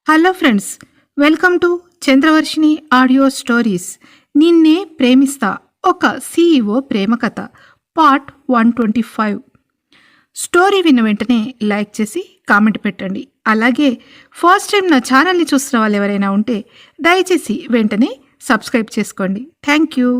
Hello friends, welcome to Chandravarshini audio stories. నిన్నే ప్రేమిస్తా, ఒక CEO ప్రేమ కథ, పార్ట్ 125. స్టోరీ విన్న వెంటనే లైక్ చేసి కామెంట్ పెట్టండి. అలాగే ఫస్ట్ టైం నా ఛానల్ని చూస్తున్న వాళ్ళు ఎవరైనా ఉంటే దయచేసి వెంటనే సబ్స్క్రైబ్ చేసుకోండి. Thank you.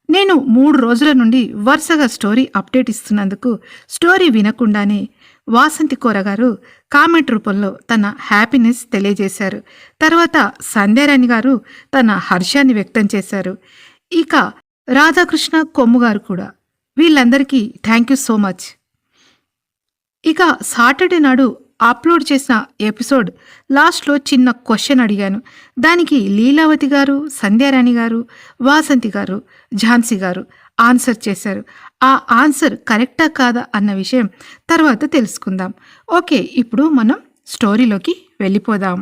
నేను 3 రోజుల నుండి వరుసగా స్టోరీ అప్డేట్ ఇస్తున్నందుకు స్టోరీ వినకుండానే వాసంతి కోరగారు కామెంట్ రూపంలో తన హ్యాపీనెస్ తెలియజేశారు. తర్వాత సంధ్యారాణి గారు తన హర్షాన్ని వ్యక్తం చేశారు. ఇక రాధాకృష్ణ కొమ్ము గారు కూడా. వీళ్ళందరికీ థ్యాంక్ యూ సో మచ్. ఇక సాటర్డే నాడు అప్లోడ్ చేసిన ఎపిసోడ్ లాస్ట్లో చిన్న క్వశ్చన్ అడిగాను. దానికి లీలావతి గారు, సంధ్యారాణి గారు, వాసంతి గారు, ఝాన్సీ గారు ఆన్సర్ చేశారు. ఆ ఆన్సర్ కరెక్టా కాదా అన్న విషయం తర్వాత తెలుసుకుందాం. ఓకే, ఇప్పుడు మనం స్టోరీలోకి వెళ్ళిపోదాం.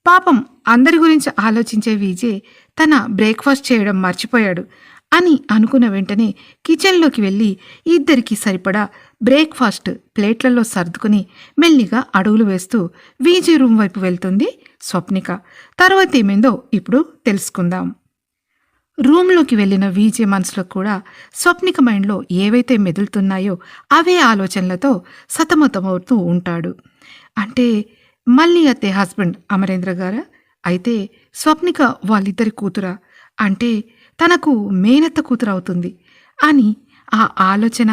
పాపం అందరి గురించి ఆలోచించే విజయ్ తన బ్రేక్ఫాస్ట్ చేయడం మర్చిపోయాడు అని అనుకున్న వెంటనే కిచెన్లోకి వెళ్ళి ఇద్దరికి సరిపడా బ్రేక్ఫాస్ట్ ప్లేట్లలో సర్దుకుని మెల్లిగా అడుగులు వేస్తూ విజయ్ రూమ్ వైపు వెళ్తుంది స్వప్నిక. తర్వాత ఏమైందో ఇప్పుడు తెలుసుకుందాం. రూమ్లోకి వెళ్ళిన విజయ్ మనసులో కూడా స్వప్నిక మైండ్లో ఏవైతే మెదులుతున్నాయో అవే ఆలోచనలతో సతమతమవుతూ ఉంటాడు. అంటే మళ్ళీ అత్తే హస్బెండ్ అమరేంద్ర గారా? అయితే స్వప్నిక వాళ్ళిద్దరి కూతురా? అంటే తనకు మేనత్త కూతురు అవుతుంది అని ఆ ఆలోచన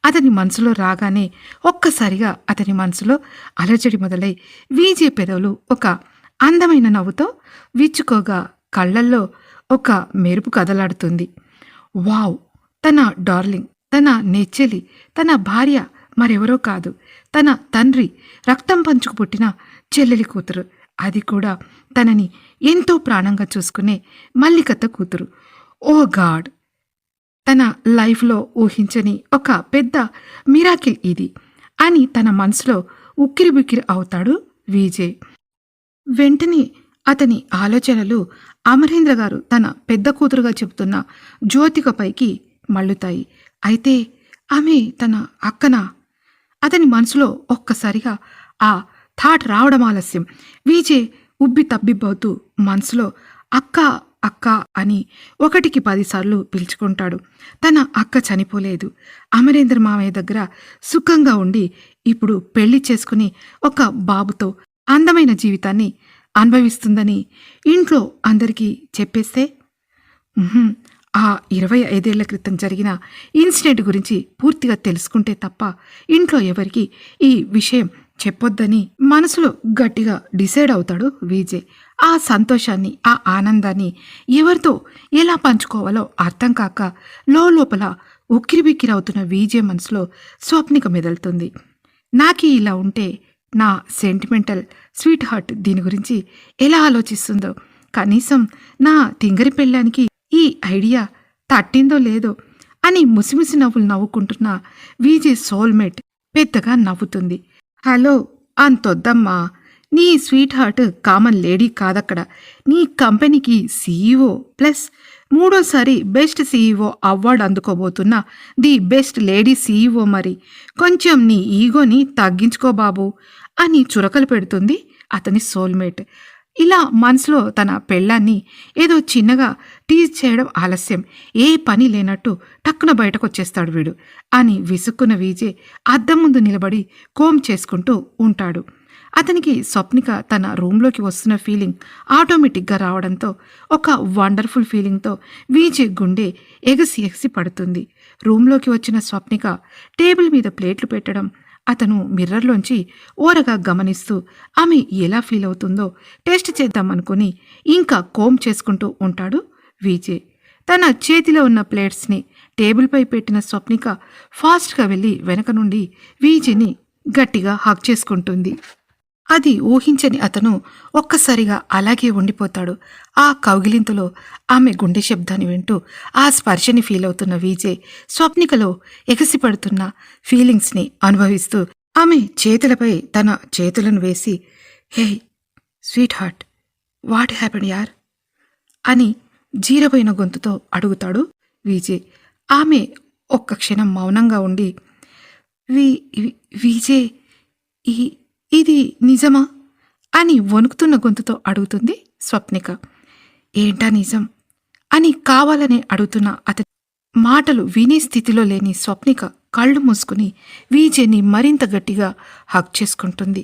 అతని మనసులో రాగానే ఒక్కసారిగా అతని మనసులో అలజడి మొదలై విజయ్ పెదవులు ఒక అందమైన నవ్వుతో విచ్చుకోగా కళ్ళల్లో ఒక మెరుపు కదలాడుతుంది. వావ్! తన డార్లింగ్, తన నెచ్చెలి, తన భార్య మరెవరో కాదు, తన తండ్రి రక్తం పంచుకు పుట్టిన చెల్లెలి కూతురు. అది కూడా తనని ఎంతో ప్రాణంగా చూసుకునే మల్లికత్త కూతురు. ఓ గాడ్! తన లైఫ్లో ఊహించని ఒక పెద్ద మిరాకిల్ ఇది అని తన మనసులో ఉక్కిరిబిక్కిరి అవుతాడు విజయ్. వెంటనే అతని ఆలోచనలు అమరేంద్ర గారు తన పెద్ద కూతురుగా చెబుతున్న జ్యోతికపైకి మళ్ళుతాయి. అయితే ఆమె తన అక్కనా? అతని మనసులో ఒక్కసారిగా ఆ థాట్ రావడం ఆలస్యం. విజయ్ ఉబ్బి తబ్బిబ్బవుతూ మనసులో అక్క అక్క అని 1కి 10 సార్లు పిలుచుకుంటాడు. తన అక్క చనిపోలేదు, అమరేంద్ర మామయ్య దగ్గర సుఖంగా ఉండి ఇప్పుడు పెళ్లి చేసుకుని ఒక బాబుతో అందమైన జీవితాన్ని అనుభవిస్తుందని ఇంట్లో అందరికీ చెప్పేస్తే ఆ 25 ఏళ్ల క్రితం జరిగిన ఇన్సిడెంట్ గురించి పూర్తిగా తెలుసుకుంటే తప్ప ఇంట్లో ఎవరికి ఈ విషయం చెప్పొద్దని మనసులో గట్టిగా డిసైడ్ అవుతాడు విజయ్. ఆ సంతోషాన్ని, ఆ ఆనందాన్ని ఎవరితో ఎలా పంచుకోవాలో అర్థం కాక లోపల ఉక్కిరిబిక్కిరవుతున్న విజయ్ మనసులో స్వప్నిక మెదులుతుంది. నాకే ఇలా ఉంటే నా సెంటిమెంటల్ స్వీట్ హార్ట్ దీని గురించి ఎలా ఆలోచిస్తుందో, కనీసం నా తింగరి పెళ్ళానికి ఈ ఐడియా తట్టిందో లేదో అని ముసిముసి నవ్వులు నవ్వుకుంటున్న విజయ్ సోల్మేట్ పెద్దగా నవ్వుతుంది. హలో, అంతొద్దమ్మా, నీ స్వీట్ హార్ట్ కామన్ లేడీ కాదక్కడ. నీ కంపెనీకి సీఈఓ ప్లస్ 3వ సారి బెస్ట్ సీఈఓ అవార్డు అందుకోబోతున్న ది బెస్ట్ లేడీ సీఈఓ. మరి కొంచెం నీ ఈగోని తగ్గించుకో బాబు అని చురకలు పెడుతుంది అతని సోల్మేట్. ఇలా మనసులో తన పెళ్ళాన్ని ఏదో చిన్నగా టీజ్ చేయడం ఆలస్యం. ఏ పని లేనట్టు టక్కున బయటకు వచ్చేస్తాడు వీడు అని విసుక్కున్న విజయ్ అద్దం ముందు నిలబడి కోమ్ చేసుకుంటూ ఉంటాడు. అతనికి స్వప్నిక తన రూమ్లోకి వస్తున్న ఫీలింగ్ ఆటోమేటిక్గా రావడంతో ఒక వండర్ఫుల్ ఫీలింగ్తో విజయ్ గుండె ఎగసి ఎగసి పడుతుంది. రూమ్లోకి వచ్చిన స్వప్నిక టేబుల్ మీద ప్లేట్లు పెట్టడం అతను మిర్రర్లోంచి ఓరగా గమనిస్తూ ఆమె ఎలా ఫీల్ అవుతుందో టెస్ట్ చేద్దామనుకుని ఇంకా కోమ్ చేసుకుంటూ ఉంటాడు విజయ్. తన చేతిలో ఉన్న ప్లేట్స్ని టేబుల్పై పెట్టిన స్వప్నిక ఫాస్ట్గా వెళ్ళి వెనక నుండి విజయ్ని గట్టిగా హగ్ చేసుకుంటుంది. అది ఊహించని అతను ఒక్కసారిగా అలాగే ఉండిపోతాడు. ఆ కౌగిలింతలో ఆమె గుండె శబ్దాన్ని వింటూ ఆ స్పర్శని ఫీల్ అవుతున్న విజయ్ స్వప్నికలో ఎగసిపడుతున్న ఫీలింగ్స్ని అనుభవిస్తూ ఆమె చేతులపై తన చేతులను వేసి, హే స్వీట్ హార్ట్, వాట్ హ్యాపెండ్ యార్ అని జీరబోయిన గొంతుతో అడుగుతాడు విజయ్. ఆమె ఒక్క క్షణం మౌనంగా ఉండి, విజయ్, ఇది నిజమా అని వణుకుతున్న గొంతుతో అడుగుతుంది స్వప్నిక. ఏంటా నిజం అని కావాలని అడుగుతున్న అతని మాటలు వినే స్థితిలో లేని స్వప్నిక కళ్ళు మూసుకుని విజయ్ని మరింత గట్టిగా హగ్ చేసుకుంటుంది.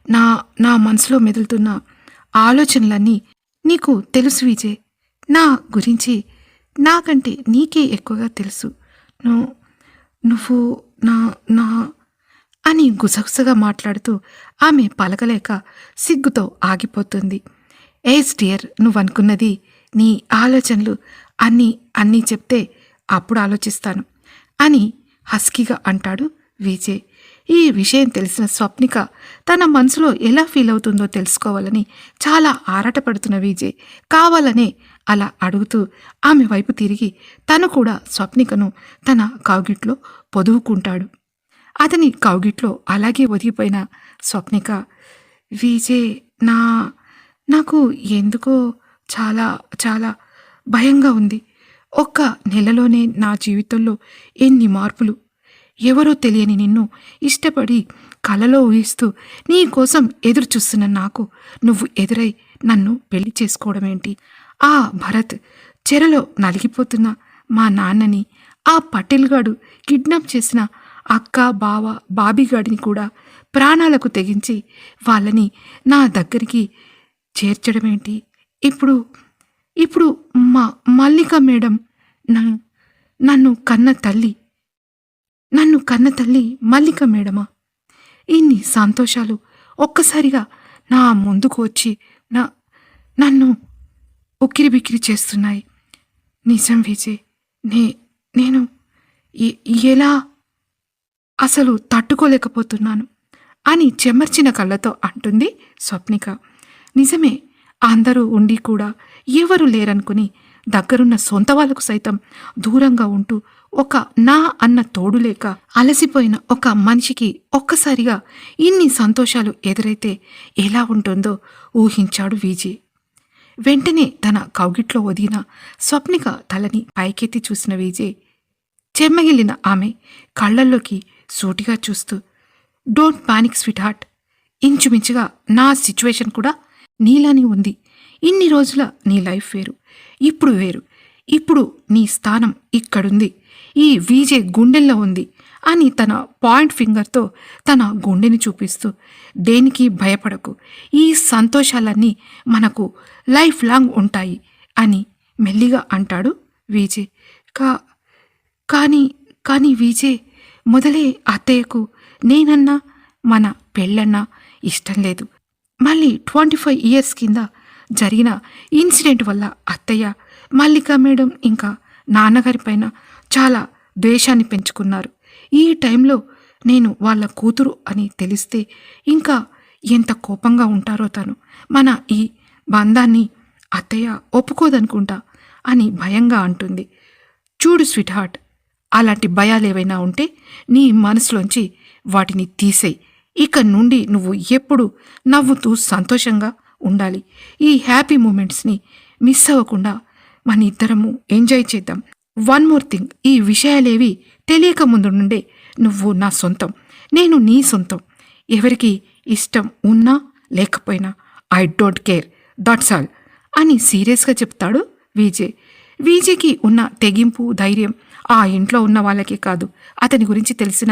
నా నా మనసులో మెదులుతున్న ఆలోచనలన్నీ నీకు తెలుసు విజయ్. నా గురించి నాకంటే నీకే ఎక్కువగా తెలుసు. నువ్వు నువ్వు నా నా అని గుసగుసగా మాట్లాడుతూ ఆమె పలకలేక సిగ్గుతో ఆగిపోతుంది. ఏస్ డియర్, నువ్వనుకున్నది, నీ ఆలోచనలు అన్నీ చెప్తే అప్పుడు ఆలోచిస్తాను అని హస్కీగా అంటాడు విజయ్. ఈ విషయం తెలిసిన స్వప్నిక తన మనసులో ఎలా ఫీల్ అవుతుందో తెలుసుకోవాలని చాలా ఆరాటపడుతున్న విజయ్ కావాలనే అలా అడుగుతూ ఆమె వైపు తిరిగి తను కూడా స్వప్నికను తన కౌగిట్లో పొదువుకుంటాడు. అతని కౌగిట్లో అలాగే ఒదిగిపోయిన స్వప్నిక, విజయ్, నాకు ఎందుకో చాలా చాలా భయంగా ఉంది. ఒక్క నెలలోనే నా జీవితంలో ఎన్ని మార్పులు. ఎవరో తెలియని నిన్ను ఇష్టపడి కలలో ఊహిస్తూ నీ కోసం ఎదురు చూస్తున్న నాకు నువ్వు ఎదురై నన్ను పెళ్లి చేసుకోవడమేంటి? ఆ భరత్ చెరలో నలిగిపోతున్న మా నాన్నని, ఆ పటేల్గాడు కిడ్నాప్ చేసిన అక్క, బావ, బాబీగాడిని కూడా ప్రాణాలకు తెగించి వాళ్ళని నా దగ్గరికి చేర్చడమేంటి? ఇప్పుడు మల్లిక మేడం నన్ను కన్న తల్లి మల్లిక మేడమా? ఇన్ని సంతోషాలు ఒక్కసారిగా నా ముందుకు వచ్చి నన్ను ఉక్కిరిబిక్కిరి చేస్తున్నాయి. నిజం విజయ్, నేను ఎలా అసలు తట్టుకోలేకపోతున్నాను అని చెమర్చిన కళ్ళతో అంటుంది స్వప్నిక. నిజమే, అందరూ ఉండి కూడా ఎవరు లేరనుకుని దగ్గరున్న సొంత వాళ్ళకు సైతం దూరంగా ఉంటూ ఒక నా అన్న తోడు లేక అలసిపోయిన ఒక మనిషికి ఒక్కసారిగా ఇన్ని సంతోషాలు ఎదురైతే ఎలా ఉంటుందో ఊహించాడు విజయ్. వెంటనే తన కౌగిట్లో ఒదిగిన స్వప్నిక తలని పైకెత్తి చూసిన విజయ్ చెమ్మగిల్లిన ఆమె కళ్ళల్లోకి సూటిగా చూస్తూ, డోంట్ పానిక్ స్వీట్ హార్ట్, ఇంచుమించుగా నా సిచ్యువేషన్ కూడా నీలానే ఉంది. ఇన్ని రోజుల నీ లైఫ్ వేరు, ఇప్పుడు వేరు. ఇప్పుడు నీ స్థానం ఇక్కడుంది, ఈ విజయ్ గుండెల్లో ఉంది అని తన పాయింట్ ఫింగర్తో తన గుండెని చూపిస్తూ, దేనికి భయపడకు, ఈ సంతోషాలన్నీ మనకు లైఫ్ లాంగ్ ఉంటాయి అని మెల్లిగా అంటాడు విజయ్. కానీ విజయ్, మొదలే అత్తయ్యకు నేనన్నా మన పెళ్ళన్నా ఇష్టం లేదు. మళ్ళీ 25 years కింద జరిగిన ఇన్సిడెంట్ వల్ల అత్తయ్య, మల్లిక మేడం ఇంకా నాన్నగారి పైన చాలా ద్వేషాన్ని పెంచుకున్నారు. ఈ టైంలో నేను వాళ్ళ కూతురు అని తెలిస్తే ఇంకా ఎంత కోపంగా ఉంటారో తను. మన ఈ బంధాన్ని అత్తయ్య ఒప్పుకోదనుకుంటా అని భయంగా అంటుంది. చూడు స్వీట్ హార్ట్, అలాంటి భయాలేవైనా ఉంటే నీ మనసులోంచి వాటిని తీసేయి. ఇక నుండి నువ్వు ఎప్పుడు నవ్వుతూ సంతోషంగా ఉండాలి. ఈ హ్యాపీ మూమెంట్స్ని మిస్ అవ్వకుండా మన ఇద్దరము ఎంజాయ్ చేద్దాం. వన్ మోర్ థింగ్, ఈ విషయాలేవి తెలియక ముందు నుండే నువ్వు నా సొంతం, నేను నీ సొంతం. ఎవరికి ఇష్టం ఉన్నా లేకపోయినా I don't care, that's all అని సీరియస్గా చెప్తాడు విజయ్. విజయ్కి ఉన్న తెగింపు, ధైర్యం ఆ ఇంట్లో ఉన్న వాళ్ళకే కాదు, అతని గురించి తెలిసిన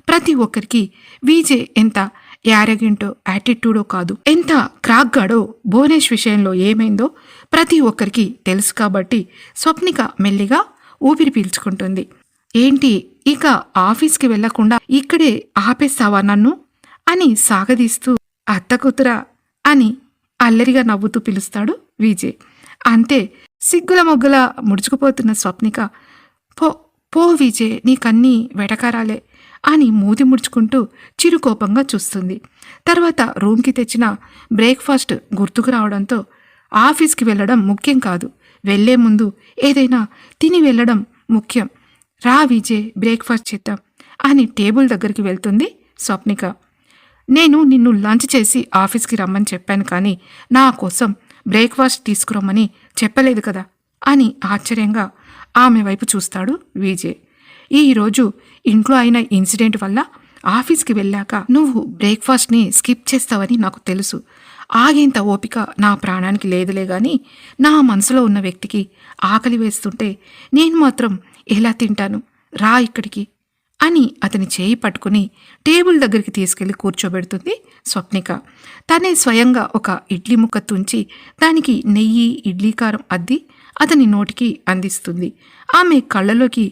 ప్రతి ఒక్కరికి విజయ్ ఎంత యారగెంటో, యాటిట్యూడో కాదు, ఎంత క్రాక్గాడో భువనేష్ విషయంలో ఏమైందో ప్రతి ఒక్కరికి తెలుసు. కాబట్టి స్వప్నిక మెల్లిగా ఊపిరి పీల్చుకుంటుంది. ఏంటి, ఇక ఆఫీస్కి వెళ్లకుండా ఇక్కడే ఆపేస్తావా నన్ను అని సాగదీస్తూ, అత్త కూతురా అని అల్లరిగా నవ్వుతూ పిలుస్తాడు విజయ్. అంతే, సిగ్గుల మొగ్గుల ముడుచుకుపోతున్న స్వప్నిక, పో విజయ్, నీకన్నీ వెటకారాలే అని మూతి ముడుచుకుంటూ చిరుకోపంగా చూస్తుంది. తర్వాత రూమ్కి తెచ్చిన బ్రేక్ఫాస్ట్ గుర్తుకు రావడంతో ఆఫీస్కి వెళ్ళడం ముఖ్యం కాదు, వెళ్లే ముందు ఏదైనా తిని వెళ్ళడం ముఖ్యం. రా విజయ్, బ్రేక్ఫాస్ట్ చేద్దాం అని టేబుల్ దగ్గరికి వెళ్తుంది స్వప్నిక. నేను నిన్ను లంచ్ చేసి ఆఫీస్కి రమ్మని చెప్పాను, కానీ నా కోసం బ్రేక్ఫాస్ట్ తీసుకురమ్మని చెప్పలేదు కదా అని ఆశ్చర్యంగా ఆమె వైపు చూస్తాడు విజయ్. ఈరోజు ఇంట్లో అయిన ఇన్సిడెంట్ వల్ల ఆఫీస్కి వెళ్ళాక నువ్వు బ్రేక్ఫాస్ట్ని స్కిప్ చేస్తావని నాకు తెలుసు. ఆగేంత ఓపిక నా ప్రాణానికి లేదులే గాని నా మనసులో ఉన్న వ్యక్తికి ఆకలి వేస్తుంటే నేను మాత్రం ఎలా తింటాను, రా ఇక్కడికి అని అతని చేయి పట్టుకుని టేబుల్ దగ్గరికి తీసుకెళ్లి కూర్చోబెడుతుంది స్వప్నిక. తనే స్వయంగా ఒక ఇడ్లీ ముక్క తుంచి దానికి నెయ్యి, ఇడ్లీ కారం అద్ది అతని నోటికి అందిస్తుంది. ఆమె కళ్ళలోకి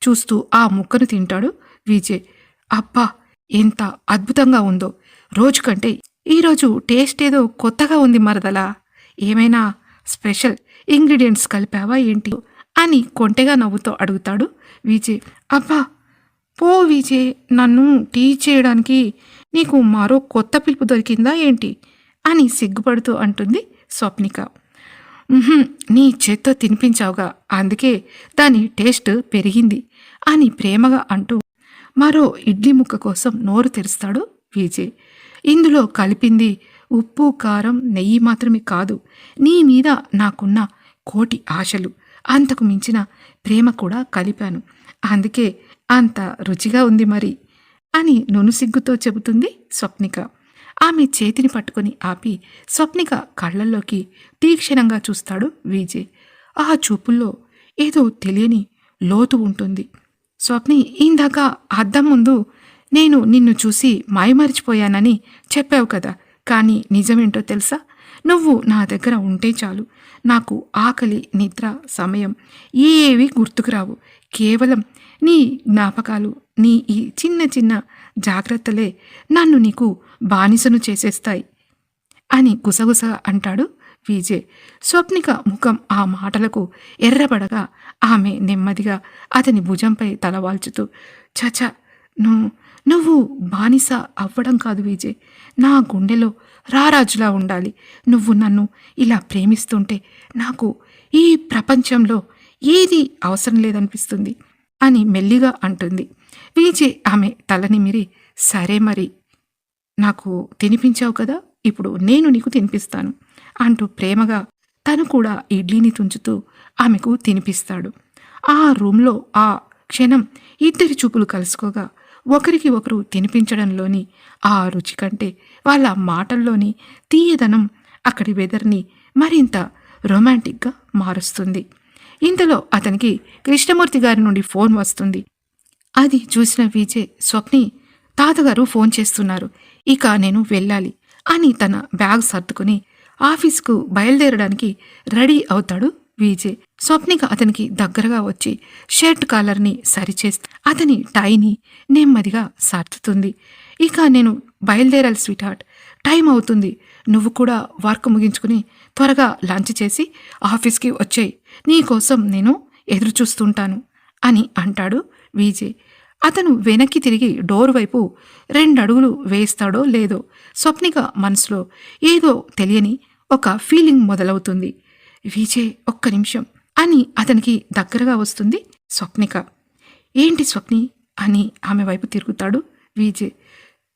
చూస్తూ ఆ ముక్కను తింటాడు విజయ్. అబ్బా, ఎంత అద్భుతంగా ఉందో! రోజు కంటే ఈరోజు టేస్ట్ ఏదో కొత్తగా ఉంది మరదలా. ఏమైనా స్పెషల్ ఇంగ్రీడియంట్స్ కలిపావా ఏంటి అని కొంటెగా నవ్వుతో అడుగుతాడు విజయ్. అబ్బా పో విజయ్, నన్ను టీ చేయడానికి నీకు మరో కొత్త పిలుపు దొరికిందా ఏంటి అని సిగ్గుపడుతూ అంటుంది స్వప్నిక. నీ చేత్తో తినిపించావుగా, అందుకే దాని టేస్ట్ పెరిగింది అని ప్రేమగా అంటూ మరో ఇడ్లీ ముక్క కోసం నోరు తెరుస్తాడు విజయ్. ఇందులో కలిపింది ఉప్పు, కారం, నెయ్యి మాత్రమే కాదు, నీ మీద నాకున్న కోటి ఆశలు, అంతకు మించిన ప్రేమ కూడా కలిపాను. అందుకే అంత రుచిగా ఉంది మరి అని నునుసిగ్గుతో చెబుతుంది స్వప్నిక. ఆమె చేతిని పట్టుకొని ఆపి స్వప్నిక కళ్ళల్లోకి తీక్షణంగా చూస్తాడు విజయ్. ఆ చూపుల్లో ఏదో తెలియని లోతు ఉంటుంది. స్వప్ని, ఇందాక అద్దం ముందు నేను నిన్ను చూసి మాయమరిచిపోయానని చెప్పావు కదా, కానీ నిజమేంటో తెలుసా? నువ్వు నా దగ్గర ఉంటే చాలు, నాకు ఆకలి, నిద్ర, సమయం ఏవి గుర్తుకురావు. కేవలం నీ జ్ఞాపకాలు, నీ ఈ చిన్న చిన్న జాగ్రత్తలే నన్ను నీకు బానిసను చేసేస్తాయి అని గుసగుసగా అంటాడు విజయ్. స్వప్నిక ముఖం ఆ మాటలకు ఎర్రబడగా ఆమె నెమ్మదిగా అతని భుజంపై తలవాల్చుతూ, చచ, నువ్వు బానిస అవ్వడం కాదు విజయ్, నా గుండెలో రారాజులా ఉండాలి. నువ్వు నన్ను ఇలా ప్రేమిస్తుంటే నాకు ఈ ప్రపంచంలో ఏది అవసరం లేదనిపిస్తుంది అని మెల్లిగా అంటుంది. విజయ్ ఆమె తలనిమిరి, సరే మరి, నాకు తినిపించావు కదా, ఇప్పుడు నేను నీకు తినిపిస్తాను అంటూ ప్రేమగా తను కూడా ఇడ్లీని తుంచుతూ ఆమెకు తినిపిస్తాడు. ఆ రూమ్లో ఆ క్షణం ఇద్దరి చూపులు కలుసుకోగా ఒకరికి ఒకరు తినిపించడంలోని ఆ రుచి కంటే వాళ్ళ మాటల్లోని తీయదనం అక్కడి వెదర్ని మరింత రొమాంటిక్గా మారుస్తుంది. ఇంతలో అతనికి కృష్ణమూర్తి గారి నుండి ఫోన్ వస్తుంది. అది చూసిన విజయ్, స్వప్ని, తాతగారు ఫోన్ చేస్తున్నారు, ఇక నేను వెళ్ళాలి అని తన బ్యాగ్ సర్దుకుని ఆఫీస్కు బయలుదేరడానికి రెడీ అవుతాడు విజయ్. స్వప్నిక అతనికి దగ్గరగా వచ్చి షర్ట్ కాలర్ని సరిచేస్తూ అతని టైని నెమ్మదిగా సర్దుతుంది. ఇక నేను బయలుదేరాలి స్వీట్ హార్ట్, టైం అవుతుంది, నువ్వు కూడా వర్క్ ముగించుకుని త్వరగా లంచ్ చేసి ఆఫీస్కి వచ్చేయి, నీకోసం నేను ఎదురు చూస్తుంటాను అని అంటాడు విజయ్. అతను వెనక్కి తిరిగి డోర్ వైపు 2 అడుగులు వేస్తాడో లేదో స్వప్నిక మనసులో ఏదో తెలియని ఒక ఫీలింగ్ మొదలవుతుంది. విజయ్, ఒక్క నిమిషం అని అతనికి దగ్గరగా వస్తుంది స్వప్నిక. ఏంటి స్వప్ని అని ఆమె వైపు తిరుగుతాడు విజయ్.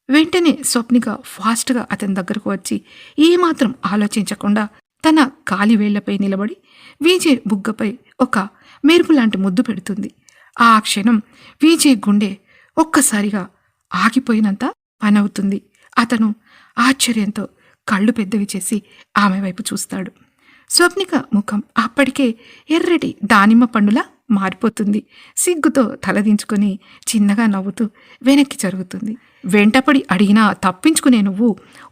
వెంటనే స్వప్నిక ఫాస్ట్గా అతని దగ్గరకు వచ్చి ఏమాత్రం ఆలోచించకుండా తన కాలి వేళ్లపై నిలబడి విజయ్ బుగ్గపై ఒక మెరుపు లాంటి ముద్దు పెడుతుంది. ఆ క్షణం విజయ్ గుండె ఒక్కసారిగా ఆగిపోయినంత పనవుతుంది. అతను ఆశ్చర్యంతో కళ్ళు పెద్దవి చేసి ఆమె వైపు చూస్తాడు. స్వప్నిక ముఖం అప్పటికే ఎర్రటి దానిమ్మ పండులా మారిపోతుంది. సిగ్గుతో తలదించుకొని చిన్నగా నవ్వుతూ వెనక్కి జరుగుతుంది. వెంటపడి అడిగినా తప్పించుకునే నువ్వు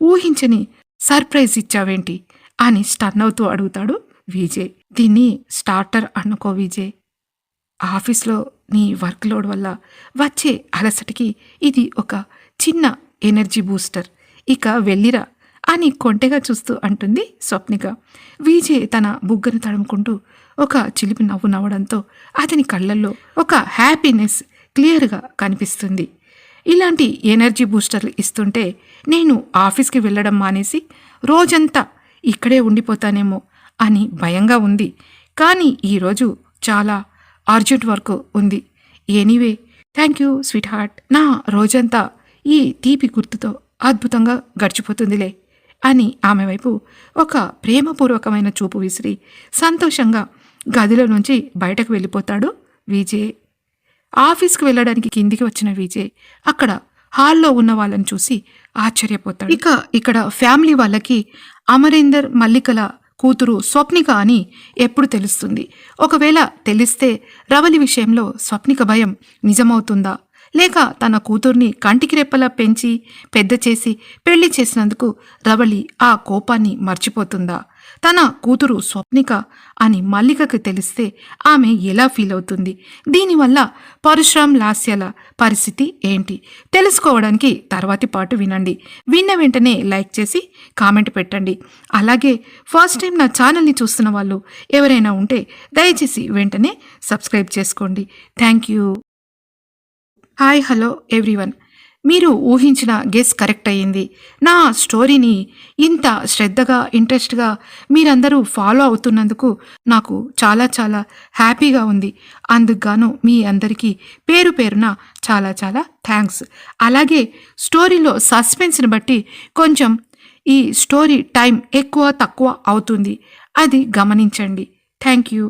ఊహించని సర్ప్రైజ్ ఇచ్చావేంటి అని స్టన్ అవుతూ అడుగుతాడు విజయ్. దీన్ని స్టార్టర్ అనుకో విజయ్, ఆఫీస్లో నీ వర్క్ లోడ్ వల్ల వచ్చే అలసటికి ఇది ఒక చిన్న ఎనర్జీ బూస్టర్, ఇక వెళ్ళిరా అని కొంటెగా చూస్తూ అంటుంది స్వప్నిక. విజయ్ తన బుగ్గను తడుముకుంటూ ఒక చిలిపి నవ్వు నవ్వడంతో అతని కళ్ళల్లో ఒక హ్యాపీనెస్ క్లియర్గా కనిపిస్తుంది. ఇలాంటి ఎనర్జీ బూస్టర్లు ఇస్తుంటే నేను ఆఫీస్కి వెళ్ళడం మానేసి రోజంతా ఇక్కడే ఉండిపోతానేమో అని భయంగా ఉంది, కానీ ఈరోజు చాలా అర్జెంట్ వర్క్ ఉంది. Anyway, thank you sweet heart, నా రోజంతా ఈ తీపి గుర్తుతో అద్భుతంగా గడిచిపోతుందిలే అని ఆమె వైపు ఒక ప్రేమపూర్వకమైన చూపు విసిరి సంతోషంగా గదిలో నుంచి బయటకు వెళ్ళిపోతాడు విజయ్. ఆఫీస్కి వెళ్ళడానికి కిందికి వచ్చిన విజయ్ అక్కడ హాల్లో ఉన్న వాళ్ళని చూసి ఆశ్చర్యపోతాడు. ఇక ఇక్కడ ఫ్యామిలీ వాళ్ళకి అమరేందర్ మల్లికల కూతురు స్వప్నిక అని ఎప్పుడు తెలుస్తుంది? ఒకవేళ తెలిస్తే రవలి విషయంలో స్వప్నిక భయం నిజమవుతుందా? లేక తన కూతుర్ని కంటికి రెప్పలా పెంచి పెద్ద చేసి పెళ్లి చేసినందుకు రవలి ఆ కోపాన్ని మర్చిపోతుందా? తన కూతురు స్వప్నిక అని మల్లికకు తెలిస్తే ఆమె ఎలా ఫీల్ అవుతుంది? దీనివల్ల పరశురామ్ లాస్యాల పరిస్థితి ఏంటి? తెలుసుకోవడానికి తర్వాతి పాటు వినండి. విన్న వెంటనే లైక్ చేసి కామెంట్ పెట్టండి. అలాగే ఫస్ట్ టైం నా ఛానల్ని చూస్తున్న వాళ్ళు ఎవరైనా ఉంటే దయచేసి వెంటనే సబ్స్క్రైబ్ చేసుకోండి. Thank you. Hi hello everyone. మీరు ఊహించిన గెస్ కరెక్ట్ అయ్యింది. నా స్టోరీని ఇంత శ్రద్ధగా ఇంట్రెస్ట్గా మీరందరూ ఫాలో అవుతున్నందుకు నాకు చాలా చాలా హ్యాపీగా ఉంది. అందుకుగాను మీ అందరికీ పేరు పేరున చాలా చాలా థ్యాంక్స్. అలాగే స్టోరీలో సస్పెన్స్ని బట్టి కొంచెం ఈ స్టోరీ టైం ఎక్కువ తక్కువ అవుతుంది, అది గమనించండి. Thank you.